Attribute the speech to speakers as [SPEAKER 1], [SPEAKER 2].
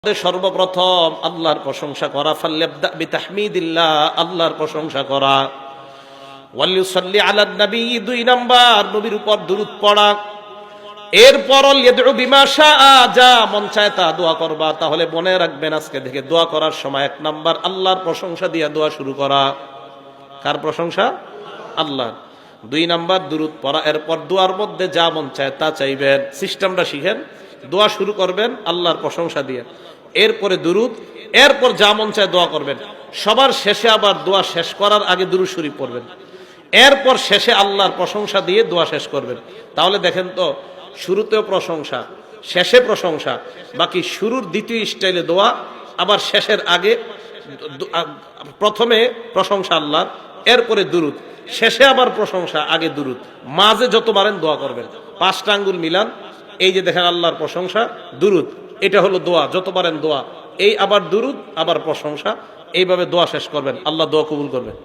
[SPEAKER 1] সর্বপ্রথম আল্লাহর প্রশংসা করা, ফাল্যাবদা বিতাহমিদিল্লাহ, আল্লাহর প্রশংসা করা। ওয়ালিউসাল্লি আলান নবী, 2 নাম্বার নবীর উপর দুরূদ পড়া। এরপর লিয়াদউ বিমা শাআ, যা মন চায় তা দোয়া করবা। তাহলে মনে রাখবেন আজকে থেকে দোয়া করার সময় 1 নাম্বার আল্লাহর প্রশংসা দিয়ে দোয়া শুরু করা। কার প্রশংসা? আল্লাহর। 2 নাম্বার দুরূদ পড়া। এরপর দোয়ার মধ্যে যা মন চায় তা চাইবেন। সিস্টেমটা শিখেন। দোয়া শুরু করবেন আল্লাহর প্রশংসা দিয়ে, এরপরে দুরূদ, এরপর যা মন চায় দোয়া করবেন। সবার শেষে আবার দোয়া শেষ করার আগে দুরূদ শরীফ পড়বেন। এরপর শেষে আল্লাহর প্রশংসা দিয়ে দোয়া শেষ করবেন। তাহলে দেখেন তো, শুরুতেও প্রশংসা, শেষে প্রশংসা, বাকি শুরুর দ্বিতীয় স্টাইলে দোয়া, আবার শেষের আগে প্রথমে প্রশংসা আল্লাহর, এরপরে দুরূদ, শেষে আবার প্রশংসা, আগে দুরূদ, মাঝে যত পারেন দোয়া করবেন। 5টা আঙ্গুল মিলান। এই যে দেখেন আল্লাহর প্রশংসা, দুরূদ, এটা হলো দোয়া, যত পারেন দোয়া। এই আবার দুরূদ, আবার প্রশংসা, এইভাবে দোয়া শেষ করবেন। আল্লাহ দোয়া কবুল করবেন।